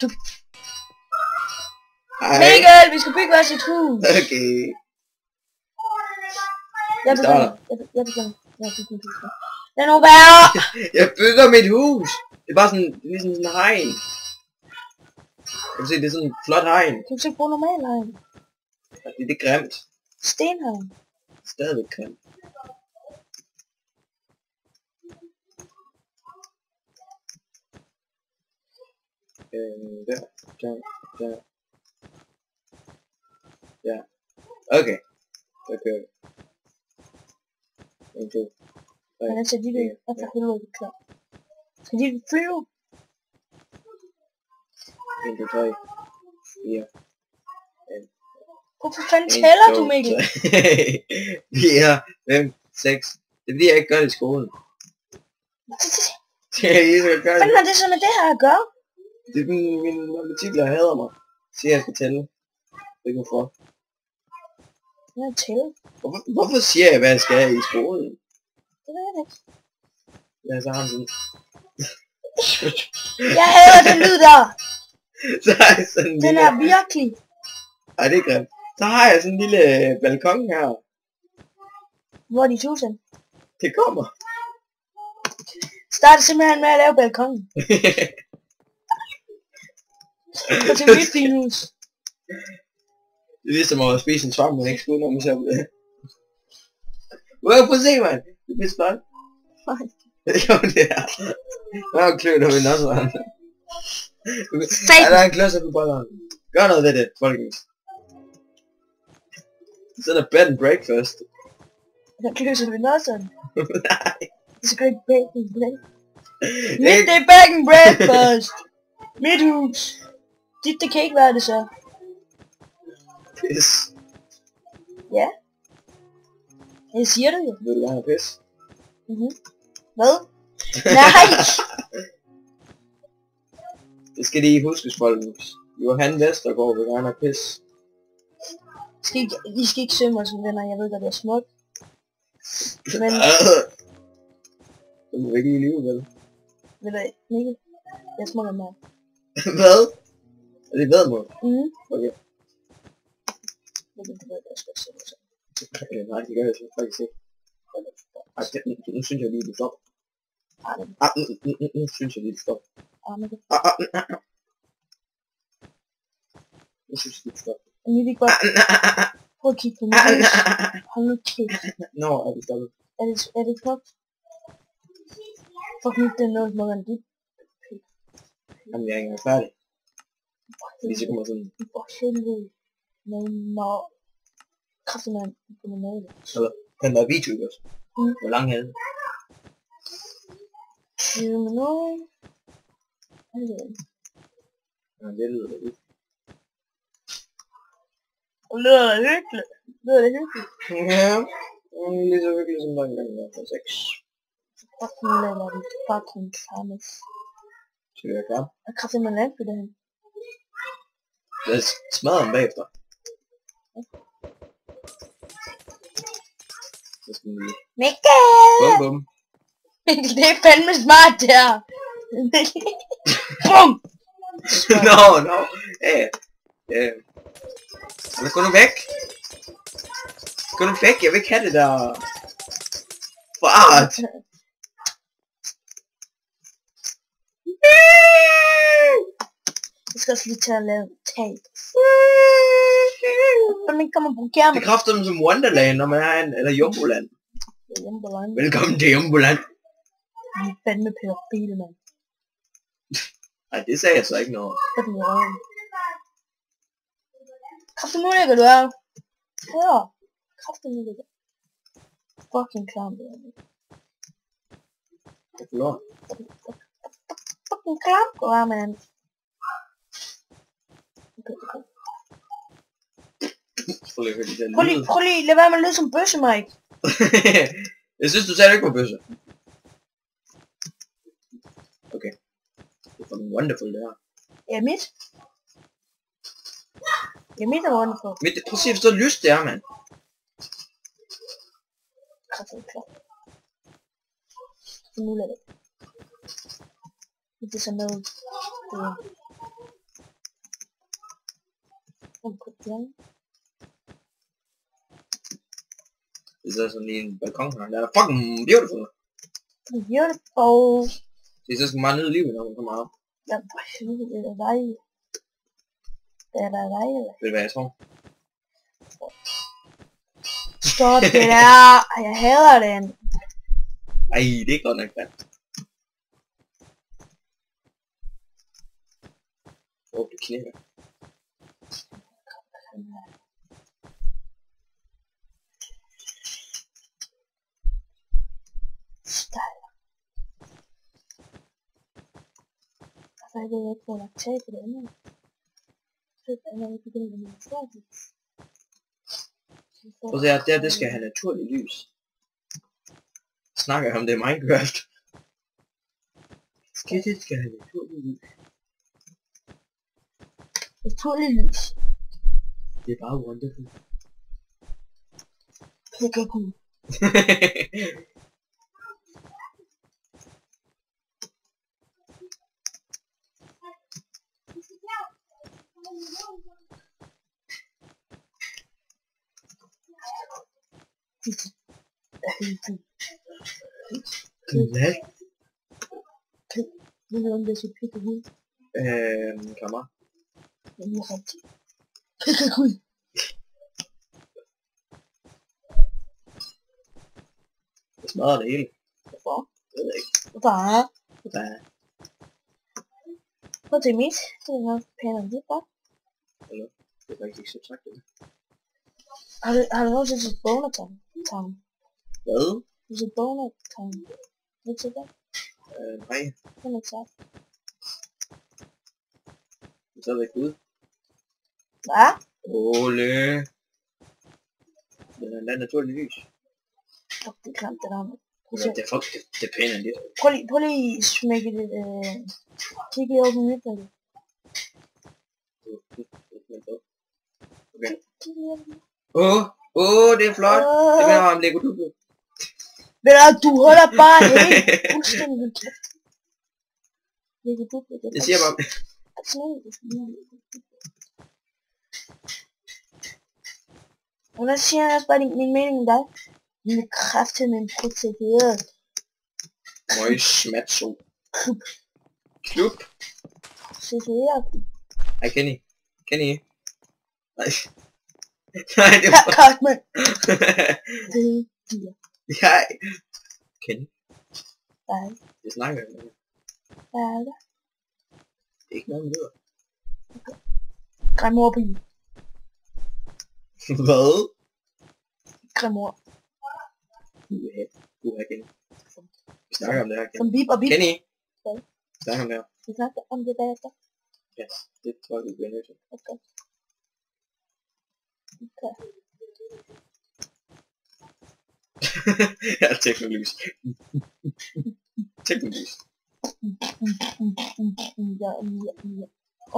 Du... Hej. Mikkel, vi skal bygge vores et hus. Okay. Jeg begynder. Lad nu være. Jeg bygger mit hus. Det er bare sådan, det er ligesom sådan en hegn. Kan du se, det er sådan en flot hegn. Kan du ikke bruge normal hegn? Det er grimt. Stenhegn. Stadigvæk grimt. Der. Ja. Okay. Okay. 1, 2, 3. Men altså, de vil for helvede klar. Skal de flyve? 1, 2, 3, 4. Hvorfor fanden tæller du, Mikkel? 4, 5, 6. Det er fordi jeg ikke gør det i skolen. Hvad fanden har det så med det her at gøre? Det er min matematiklærer hader mig. Siger jeg skal tælle. Jeg ved ikke hvorfor. Jeg tæller. Hvorfor siger jeg hvad jeg skal i skolen? Det ved jeg ikke. Ja, så har han sådan. Jeg hader den lyd der. Så har jeg sådan en Den lille... er virkelig. Ej, det er grimt. Så har jeg sådan en lille balkon her. Hvor er de 1000? Det kommer. Starter simpelthen med at lave balkonen. Gå til mit finhus. Det er ligesom at spise en svamp, man ikke skulle, når man ser på det. Wow, prøv at se, mand. Det bliver flot. Jo, det er. Der er jo klø, der vil også være. Ja, der er en klodser på bolleren. Gør noget ved det, folkens. Så er der bed and breakfast. Der kløser vi noget sådan. Nej. Det skal ikke bacon bread. Mit det er bacon breakfast. Mit hus. Dit det kan ikke være det så. Pis. Ja. Jeg siger det jo. Vil du gerne have pis? Hvad? Nej. Det skal de huske, folkens. Johan Vestergaard vil gerne have pis. I skal ikke sømme os, venner. Jeg ved, at det er smukt. Men... Det må vi ikke lige leve, vel? Ved du, Mikkel? Jeg smukker mig. Hvad? Er det vedmål? Okay. Mikkel, du ved, jeg skal sømme sig. Nej, det gør jeg faktisk ikke. Nu synes jeg lige, du stopper. Nu synes jeg lige, du stopper. Mikkel. Nu synes jeg lige, du stopper. Vi vil godt... Prøv at kigge på mig. Hold nu kæft. Nå, er vi stoppet? Er det smukt? Fuck nu, det er noget smukkere end dit. Jamen, jeg er ikke engang færdig. Fordi så kommer sådan... For helvede. Nå. Kræfter man på normale. Den der video også. Hvor lang er den? 20 minutter. Hvad er det? Ja, det lyder da lidt. Lyder det hyggeligt? Lyder det hyggeligt? Ja. Lige så hyggeligt som der engang var for 6. Fucking laver den fucking klammes. Så jeg er klar. Jeg kræfter man lampe på det her. Jeg smadrer den bagefter. Så skal man lige... Mikkel! Bum bum. Det er fandme smart der. Bum! No. Ja. Men gå nu væk. Gå nu væk, jeg vil ikke have det der. Fart. Jeg skal også lige til at lave tag. Hvordan kan man bruge skærmen? Det kræfter dem som Wonderland, når man er en... Eller Jumboland. Jumboland. Velkommen til Jumboland. Vi er fandme pædofile, mand. Nej, det sagde jeg så ikke noget. Hvad er det, jeg Kræfter nu lægger du af. Ja. Kræfter nu lægger. Fucking klam, det er. Det er flot. Fucking klam, du er, mand. Okay. Prøv lige, lad være med at lyde som bøsse, Mike. Jeg synes, du sagde det ikke var bøsse. Okay. Det er fucking wonderful, det her. Ja, mit. Ja, mit er wonderful. Prøv at se, hvor lyst det er, mand. Kraftigt klart. Nu lader det. Det er sådan noget. Det er sådan lige en balkon her. Der er fucking beautiful. Beautiful. Det er så skal meget nyde livet, når man kommer op. Ja, det er dejligt. Det er da dejligt. Ved du hvad jeg tror? Stop det der. Jeg hader den. Ej, det er godt nok vand. Det knækker. Stejler. Altså, jeg ved ikke, hvor der er tag på det andet. Det er noget, jeg begynder med min storhus. Prøv at se her, det skal have naturligt lys. Snakker jeg om det i Minecraft? Det skal have naturligt lys. Naturligt lys. Det er bare wonderful. Pekakul. Hvad? Ved du om det er så pekakul? Kammer. Men jeg er rigtig. Pekakul. Det smadrer det hele. Hvorfor? Jeg ved ikke. Hvorfor? Prøv til mit. Det er nok pænere end dit, bare. Eller? Det er faktisk ikke så sagt det. Har du nogensinde set Boner-Town? Hvad? Du har set Boner-Town? Ved du det? Nej. Den er ikke sagt. Så er det ikke ud. Hvad? Ole. Det er endda naturligt lys. Fuck, det er klamt, det der. Det er fuck, det er pænt lidt. Prøv lige smække det, kig lige over på mit billede. Okay. Det er flot. Det minder mig om Lego Duplo. Ved du holder bare helt fuldstændig kæft. Lego Duplo, det er Jeg siger bare... Og der siger jeg også bare min mening om dig. Den er kraftig med en protegeret. Møj smatso. Klub. Protegeret. Ej, Kenny. Nej. Nej, det var... Kast med. Det er dyr. Nej. Kenny. Nej. Det snakker jeg med. Hvad er det? Det er ikke noget, man lyder. Grimor på I. Hvad? Grimor. Kenny. Vi snakker om det her, Kenny. Som bip og bip. Kenny. Hvad? Vi snakker om det her. Vi snakker om det bagefter. Ja, det tror jeg, vi bliver nødt til. Okay. Ja, teknolys. Teknolys. Ja.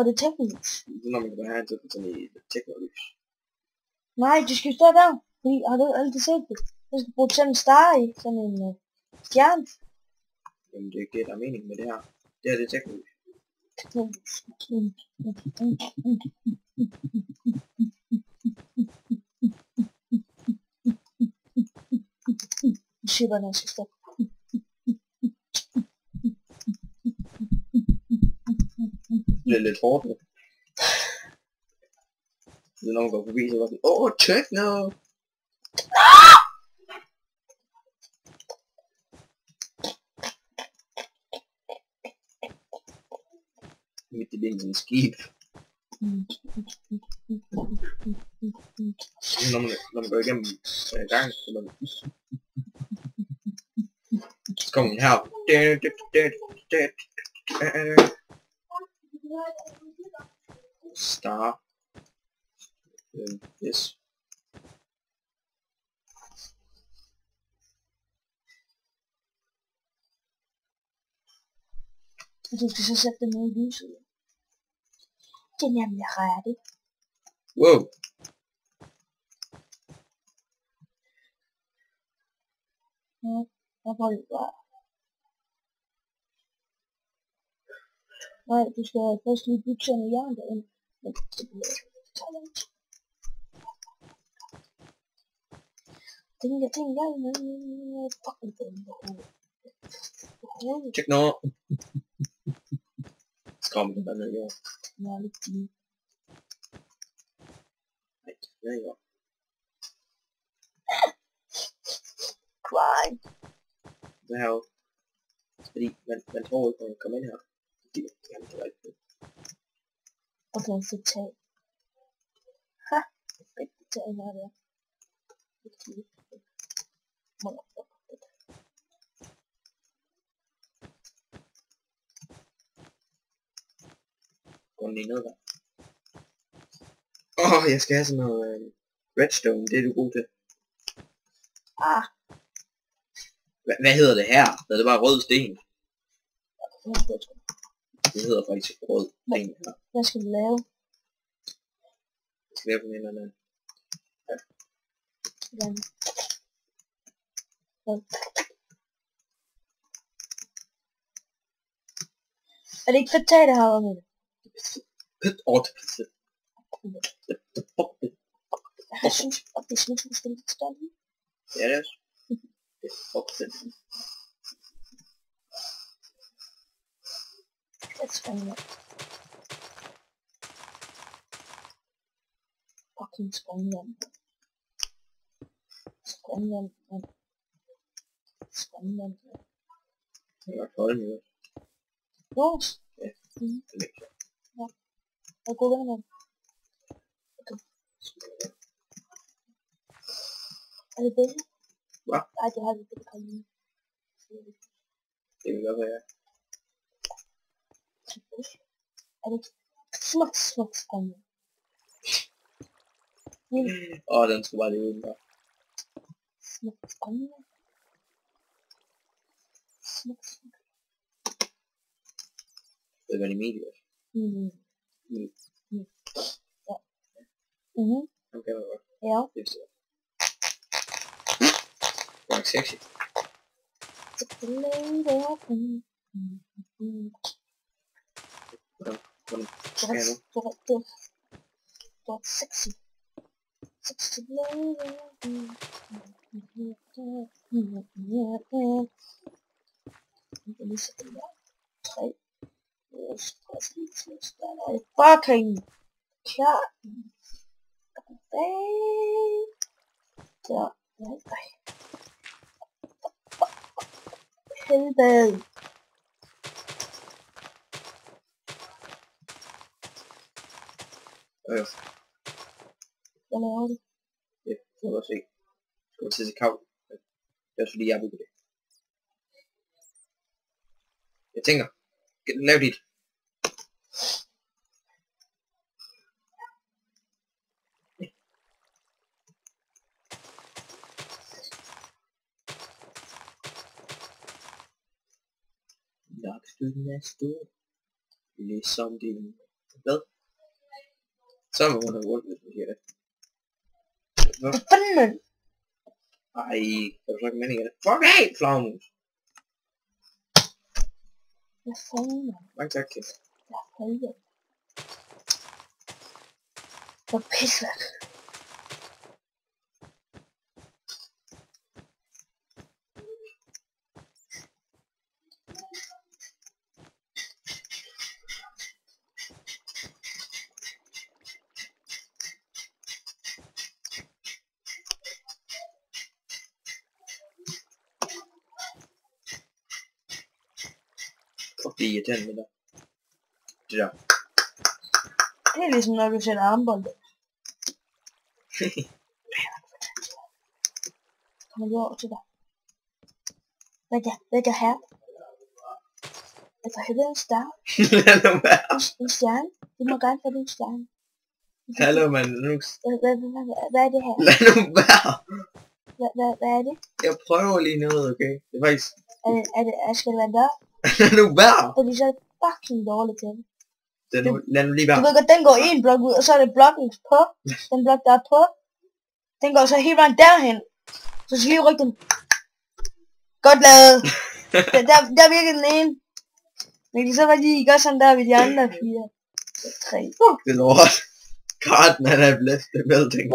Det er teknolys. Når man kan have sådan i teknolys. Nej, du skal stå der. Fordi, har du altid set det? Du skal bruge sådan en star i. Sådan en stjerne. Jamen, det giver der mening med det her. Det her, det er teknolys. Shipperne skal stoppe. Det er lidt hårdt nu. Det er når man går forbi, så var det techno! Midt i den sådan skib. Når man går igennem gang, så man... Så kommer man her. Star. Yes. Du skal så sætte det med i lyset. Det er nemlig rigtigt. Wow. Ja, jeg får det bare. Nej, du skal først lige bygge sådan en jern derinde. Men det bliver Check nó. Skam den där nu, ja. Ja, lite tid. Nej, nej, ja. Cry. Det her jo. Fordi man tror ikke, man kommer ind her. Det er ikke rigtigt. Okay, så tag. Ha! Rigtig tag her der. Rigtig. Går den lige ned der? Jeg skal have sådan noget redstone, det er du god til. Ah! Hvad hedder det her? Hedder det bare rød sten? Det hedder faktisk rød sten her. Hvad skal du lave? Jeg skal lave på en eller anden. Ja. Hvordan? Er det ikke fedt det her med det? Pet ortopæd. Jeg synes, at det synes, at det er større. Ja, det er også. Det er ortopæd. Det er spændende. Fucking spændende. Spændende. Spændende. Det var koldt nu. Vores? Ja. Ja. Jeg er god venner med. Okay. Er det bedre? Hvad? Nej, det har vi ikke kommet i. Det vil godt være. Er det ikke smukt spændende? Den skulle bare lige uden der. Smukt spændende. Smukt. Det var det media. Ja. Mhm. Okay, det var godt. Ja. Det er så. Det var sexy. Det var sexy. Sexy lady. Jeg vil sætte det der. 3. Fucking klar. Der. Nej. Helvede. Hvad laver du? Ja, det må du se. Skal du til kav? Det er også fordi jeg vil det. Jeg tænker, lav dit. Lakstøtten er stor. Ligesom din... Hvad? Så må man have rundt, hvis man siger det. Hvad fanden, mand? Ej, kan du så ikke mening af det? Fuck af, flagmus! Hvad fanden, mand? Mange tak, Kim. Hvad fanden? Hvor pisser. Fuck, det er irriterende med dig. Det der. Det er ligesom når du sætter armbold. Kommer lige over til dig. Hvad er det her? Jeg får helvede en stjerne. Lad nu være. En stjerne? Du må gerne få din stjerne. Hallo, mand. Hvad er det her? Lad nu være. Hvad er det? Jeg prøver lige noget, okay? Det er faktisk... Skal det være en dør? Lad nu være. Fordi så er det fucking dårligt til det. Lad nu lige være. Du ved godt, den går en blok ud, og så er det blokken på. Den blok der er på. Den går så helt vejen derhen. Så skal lige rykke den. Godt lavet. Der virkede den ene. Men så var de gør sådan der ved de andre 4. 3. Det er lort. God, man, I've left the building.